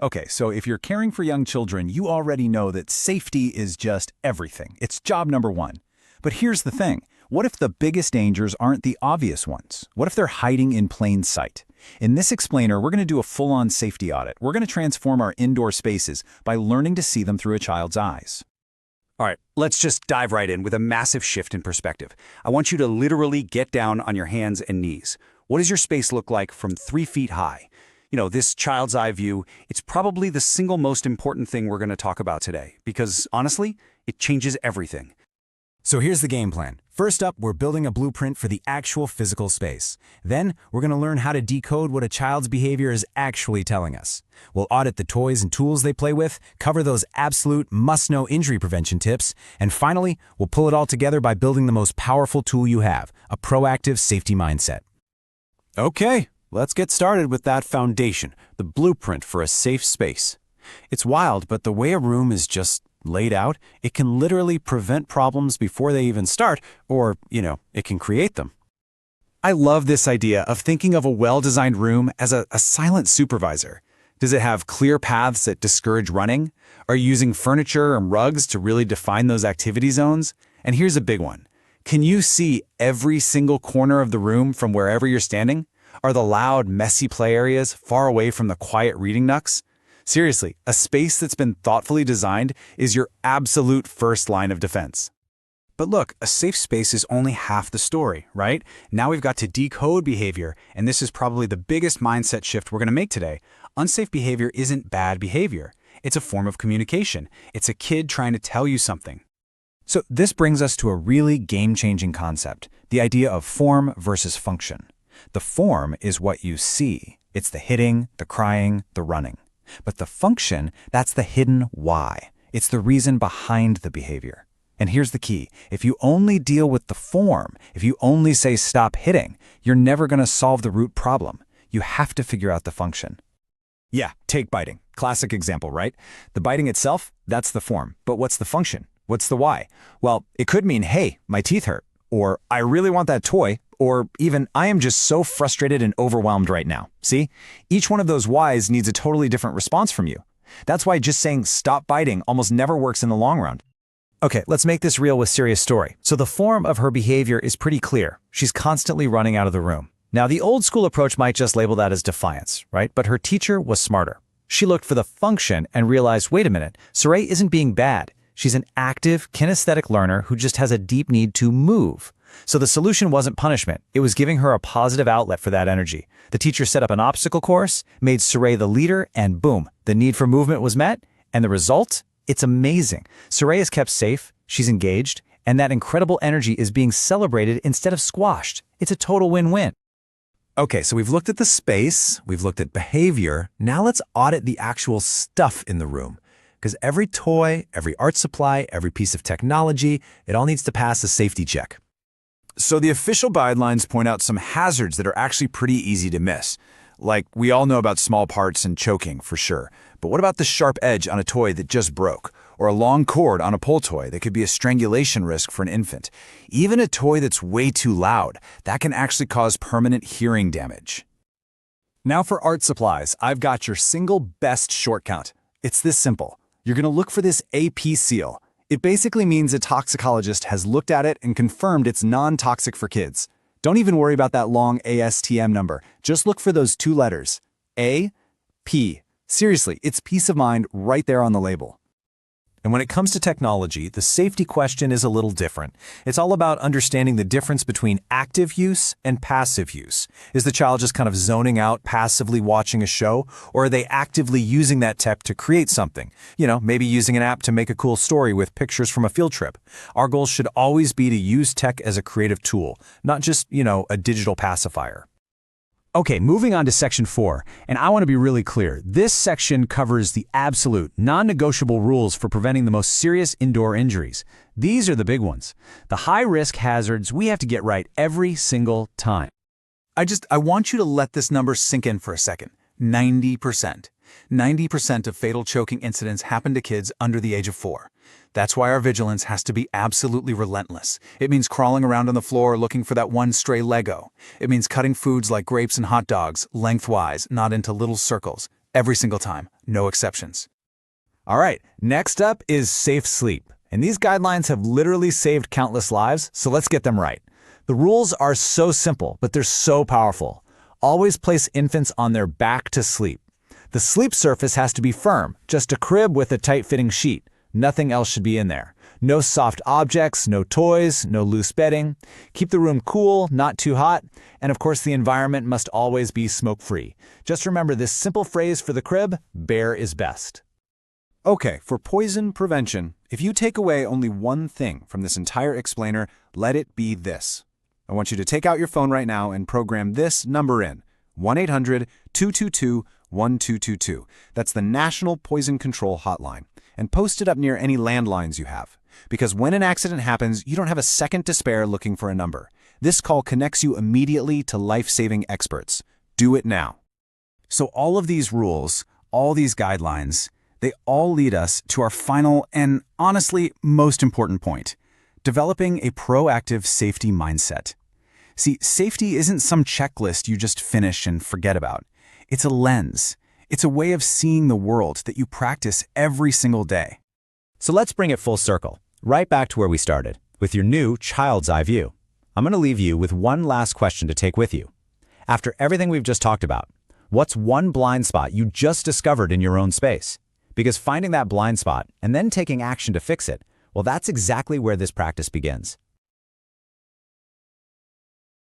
Okay, so if you're caring for young children, you already know that safety is just everything. It's job number one. But here's the thing. What if the biggest dangers aren't the obvious ones? What if they're hiding in plain sight? In this explainer, we're going to do a full-on safety audit. We're going to transform our indoor spaces by learning to see them through a child's eyes. All right, let's just dive right in with a massive shift in perspective. I want you to literally get down on your hands and knees. What does your space look like from 3 feet high? This child's eye view, it's probably the single most important thing we're going to talk about today, because honestly, it changes everything. So here's the game plan. First up, we're building a blueprint for the actual physical space. Then, we're going to learn how to decode what a child's behavior is actually telling us. We'll audit the toys and tools they play with, cover those absolute must-know injury prevention tips, and finally, we'll pull it all together by building the most powerful tool you have, a proactive safety mindset. Okay, let's get started with that foundation, the blueprint for a safe space. It's wild, but the way a room is just laid out, it can literally prevent problems before they even start, or, it can create them. I love this idea of thinking of a well-designed room as a silent supervisor. Does it have clear paths that discourage running? Are you using furniture and rugs to really define those activity zones? And here's a big one. Can you see every single corner of the room from wherever you're standing? Are the loud, messy play areas far away from the quiet reading nooks? Seriously, a space that's been thoughtfully designed is your absolute first line of defense. But look, a safe space is only half the story, right? Now we've got to decode behavior, and this is probably the biggest mindset shift we're going to make today. Unsafe behavior isn't bad behavior. It's a form of communication. It's a kid trying to tell you something. So this brings us to a really game-changing concept, the idea of form versus function. The form is what you see. It's the hitting, the crying, the running. But the function, that's the hidden why. It's the reason behind the behavior. And here's the key. If you only deal with the form, if you only say stop hitting, you're never going to solve the root problem. You have to figure out the function. Yeah, take biting. Classic example, right? The biting itself, that's the form. But what's the function? What's the why? Well, it could mean, hey, my teeth hurt, or I really want that toy, or even, I am just so frustrated and overwhelmed right now. See? Each one of those whys needs a totally different response from you. That's why just saying stop biting almost never works in the long run. Okay, let's make this real with Siria's story. So the form of her behavior is pretty clear. She's constantly running out of the room. Now, the old school approach might just label that as defiance, right? But her teacher was smarter. She looked for the function and realized, wait a minute, Saray isn't being bad. She's an active, kinesthetic learner who just has a deep need to move. So the solution wasn't punishment. It was giving her a positive outlet for that energy. The teacher set up an obstacle course, made Saray the leader, and boom, the need for movement was met. And the result? It's amazing. Saray is kept safe, she's engaged, and that incredible energy is being celebrated instead of squashed. It's a total win-win. Okay, so we've looked at the space, we've looked at behavior. Now let's audit the actual stuff in the room. Because every toy, every art supply, every piece of technology, it all needs to pass a safety check. So the official guidelines point out some hazards that are actually pretty easy to miss. Like, we all know about small parts and choking, for sure. But what about the sharp edge on a toy that just broke? Or a long cord on a pull toy that could be a strangulation risk for an infant? Even a toy that's way too loud, that can actually cause permanent hearing damage. Now for art supplies, I've got your single best short count. It's this simple. You're going to look for this AP seal. It basically means a toxicologist has looked at it and confirmed it's non-toxic for kids. Don't even worry about that long ASTM number. Just look for those 2 letters. A, P. Seriously, it's peace of mind right there on the label. And when it comes to technology, the safety question is a little different. It's all about understanding the difference between active use and passive use. Is the child just kind of zoning out, passively watching a show, or are they actively using that tech to create something? Maybe using an app to make a cool story with pictures from a field trip. Our goal should always be to use tech as a creative tool, not just, a digital pacifier. Okay, moving on to section 4, and I want to be really clear. This section covers the absolute, non-negotiable rules for preventing the most serious indoor injuries. These are the big ones. The high-risk hazards we have to get right every single time. I want you to let this number sink in for a second. 90%. 90% of fatal choking incidents happen to kids under the age of 4. That's why our vigilance has to be absolutely relentless. It means crawling around on the floor looking for that one stray Lego. It means cutting foods like grapes and hot dogs lengthwise, not into little circles. every single time, no exceptions. All right, next up is safe sleep. And these guidelines have literally saved countless lives, so let's get them right. The rules are so simple, but they're so powerful. Always place infants on their back to sleep. The sleep surface has to be firm, just a crib with a tight-fitting sheet. Nothing else should be in there. No soft objects, no toys, no loose bedding. Keep the room cool, not too hot, and of course the environment must always be smoke-free. Just remember this simple phrase for the crib: bare is best. Okay, for poison prevention, if you take away only one thing from this entire explainer, let it be this. I want you to take out your phone right now and program this number in: 1-800-222-1222. That's the National Poison Control Hotline. And post it up near any landlines you have. Because when an accident happens, you don't have a second to spare looking for a number. This call connects you immediately to life-saving experts. Do it now. So all of these rules, all these guidelines, they all lead us to our final and honestly most important point: developing a proactive safety mindset. See, safety isn't some checklist you just finish and forget about. It's a lens. It's a way of seeing the world that you practice every single day. So let's bring it full circle, right back to where we started, with your new child's eye view. I'm going to leave you with one last question to take with you. After everything we've just talked about, what's one blind spot you just discovered in your own space? Because finding that blind spot and then taking action to fix it, well, that's exactly where this practice begins.